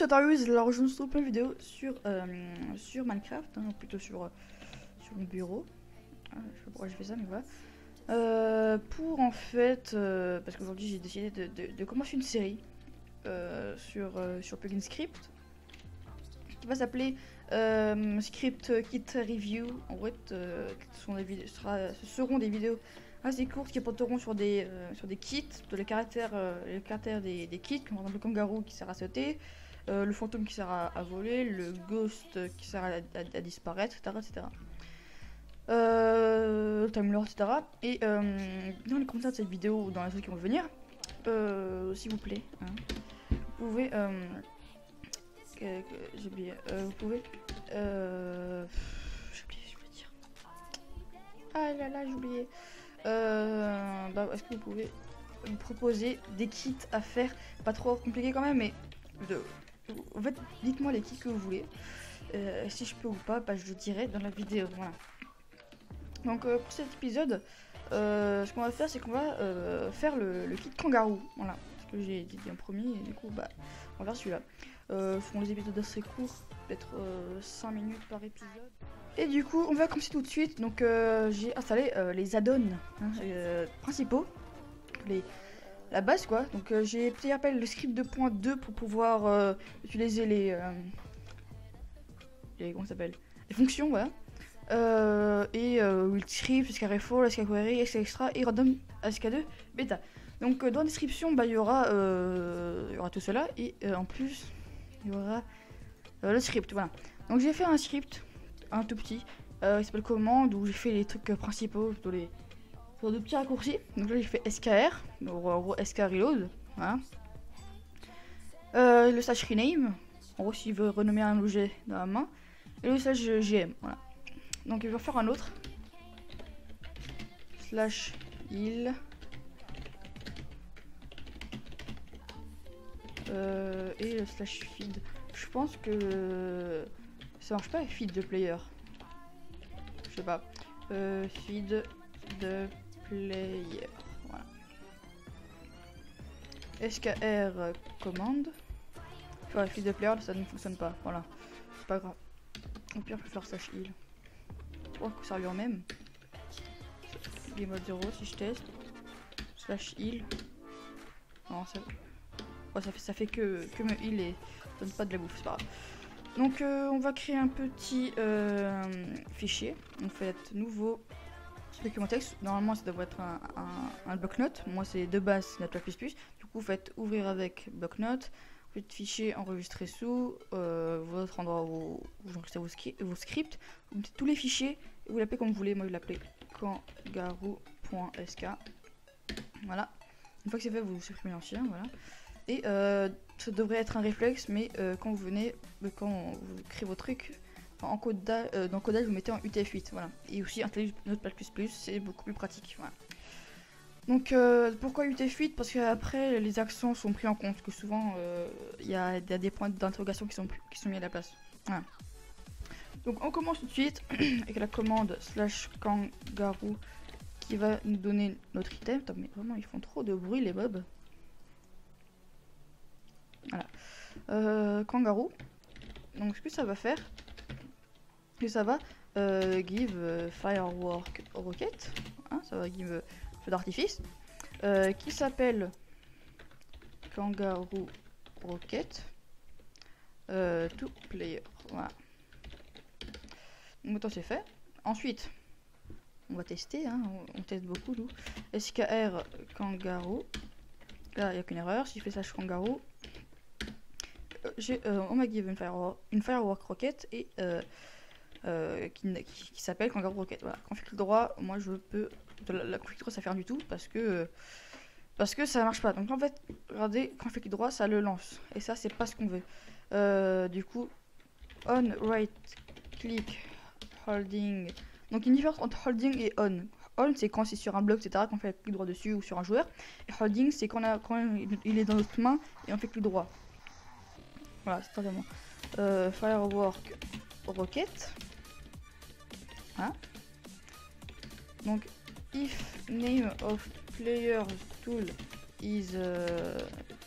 c'est Darius, alors je me trouve plein de vidéos sur Minecraft, hein, plutôt sur mon bureau. Je sais pas pourquoi j'ai fait ça, mais voilà. Pour en fait, parce qu'aujourd'hui j'ai décidé de commencer une série sur Plugin Script qui va s'appeler Script Kit Review. En fait, ce seront des vidéos assez courtes qui porteront sur des kits, les caractères des kits, comme par exemple le kangaroo qui sert à sauter, le fantôme qui sert à voler, le ghost qui sert à disparaître, etc. etc. Le timelord, etc. Et dans les commentaires de cette vidéo ou dans les autres qui vont venir, s'il vous plaît, hein, vous pouvez. J'ai oublié. Vous pouvez. J'ai oublié, je voulais dire. Ah là là, j'ai oublié. Est-ce que vous pouvez me proposer des kits à faire, pas trop compliqués quand même, mais en fait, dites-moi les kits que vous voulez. Si je peux ou pas, je le dirai dans la vidéo. Voilà. Donc pour cet épisode, ce qu'on va faire, c'est qu'on va faire le kit kangaroo. Voilà, ce que j'ai dit en premier, et du coup, on va faire celui-là. Feront les épisodes assez courts, peut-être 5 minutes par épisode. Et du coup, on va commencer tout de suite. Donc j'ai installé les add-ons principaux, la base quoi. Donc j'ai pris appel le script 2.2 pour pouvoir utiliser les comment ça s'appelle, les fonctions, voilà. Will script, SKRefor, SKQuery, SKExtra et random SK2 bêta. Donc dans la description, il y aura tout cela et en plus il y aura le script, voilà. Donc j'ai fait un script, un tout petit, qui s'appelle commande, où j'ai fait les trucs principaux, sur de petits raccourcis. Donc là j'ai fait SKR, donc en gros SK reload, voilà. Le slash rename, en gros s'il veut renommer un objet dans la main, et le slash gm, voilà. Donc il va faire un autre slash il et le slash feed. Je pense que ça marche pas feed de player. Je sais pas. Feed de player. Voilà. SKR commande. Enfin, feed de player, ça ne fonctionne pas. Voilà. C'est pas grave. Au pire, je peux faire slash il. Je crois que ça lui en même. Game mode 0 si je teste. Slash il. Non, ça fait que me heal et donne pas de la bouffe, c'est pas grave. Donc on va créer un petit fichier. On fait nouveau document texte. Normalement ça devrait être un bloc-notes. Moi c'est de base Notepad++. Du coup vous faites ouvrir avec bloc-notes. Vous faites fichier enregistrer sous votre endroit où vous enregistrez vos scripts. Vous mettez tous les fichiers et vous l'appelez comme vous voulez. Moi je l'appelle kangaroo.sk. Voilà. Une fois que c'est fait, vous supprimez l'ancien, voilà. Et ça devrait être un réflexe, mais quand vous vous créez vos trucs, dans le codage, vous mettez en UTF-8, voilà. Et aussi installer Notepad++, c'est beaucoup plus pratique, voilà. Donc pourquoi UTF-8? Parce qu'après les accents sont pris en compte, que souvent il y a des points d'interrogation qui sont mis à la place. Voilà. Donc on commence tout de suite avec la commande /kangaroo qui va nous donner notre item. Attends, mais vraiment ils font trop de bruit les mobs. Voilà. Kangaroo. Donc ce que ça va faire, que ça va give firework rocket, hein, ça va give feu d'artifice, qui s'appelle kangaroo rocket to player. Voilà. Donc maintenant c'est fait. Ensuite, on va tester, hein, on teste beaucoup nous. SKR kangaroo. Là il n'y a qu'une erreur, si je fais slash kangaroo. On m'a give une firework rocket et qui s'appelle kangaroo rocket. Voilà. Quand on fait clic droit, moi je peux. La clic droit ça fait rien du tout parce que ça marche pas. Donc en fait, regardez, quand on fait clic droit, ça le lance. Et ça, c'est pas ce qu'on veut. Du coup, on right click holding. Donc il y a une différence entre holding et on. On c'est quand c'est sur un bloc, etc. Qu'on fait clic droit dessus ou sur un joueur. Et holding c'est quand il est dans notre main et on fait clic droit. Voilà, c'est totalement. Firework rocket. Hein. Donc, if name of player's tool is.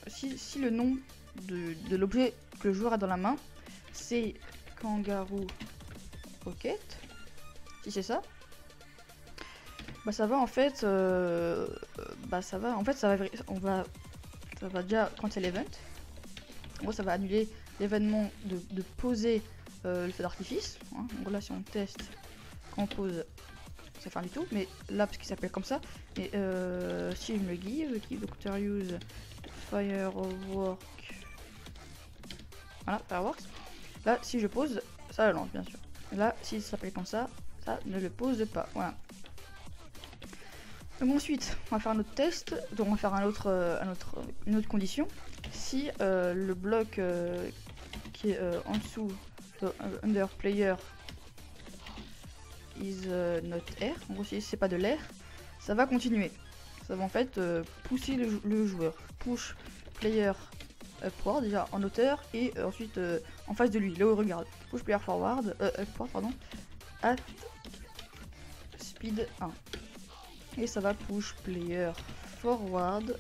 Si le nom de l'objet que le joueur a dans la main. C'est Kangaroo Rocket. Si c'est ça, bah ça va en fait, ça va déjà quand c'est l'event. En gros, ça va annuler l'événement de poser le feu d'artifice. Hein. En gros, là, si on teste, quand on pose, ça fait rien du tout. Mais là, parce qu'il s'appelle comme ça. Mais si je me give Doctor Use Firework. Voilà, Fireworks. Là, si je pose, ça le lance, bien sûr. Là, si ça s'appelle comme ça ne le pose pas. Voilà. Donc ensuite, on va faire un autre test. Donc on va faire une autre condition. Si le bloc qui est en dessous de under player is not air, en gros si c'est pas de l'air, ça va continuer. Ça va en fait pousser le joueur. Push player upward, déjà en hauteur, et ensuite en face de lui, là où il regarde. Push player forward, upward, pardon, at speed 1. Et ça va push player forward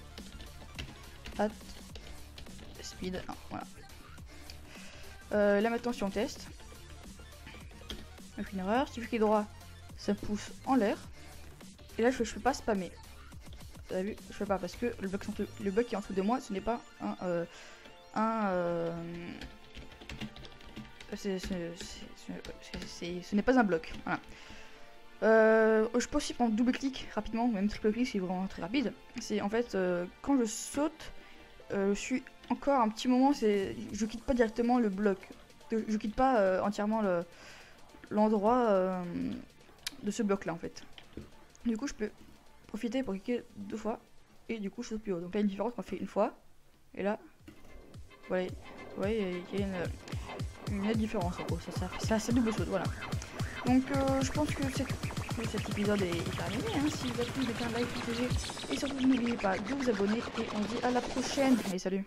at speed 1. Voilà. Là maintenant si on teste, on fait une erreur, si je clique droit, ça pousse en l'air. Et là je peux pas spammer. Vous avez vu, je fais pas parce que le bloc qui est en dessous de moi, ce n'est pas ce n'est pas un bloc. Voilà. Je peux aussi prendre double clic rapidement, même triple clic c'est vraiment très rapide. C'est en fait quand je saute, je suis encore un petit moment, je quitte pas directement le bloc, je quitte pas entièrement l'endroit de ce bloc là en fait. Du coup je peux profiter pour cliquer 2 fois et du coup je saute plus haut. Donc là il y a une différence qu'on fait une fois et là voilà, vous voyez il y a une nette différence en gros, ça double saute, voilà. Donc je pense que cet épisode est terminé. Hein. Si vous avez plu, mettez un like, partagez et surtout n'oubliez pas de vous abonner et on se dit à la prochaine. Allez, salut.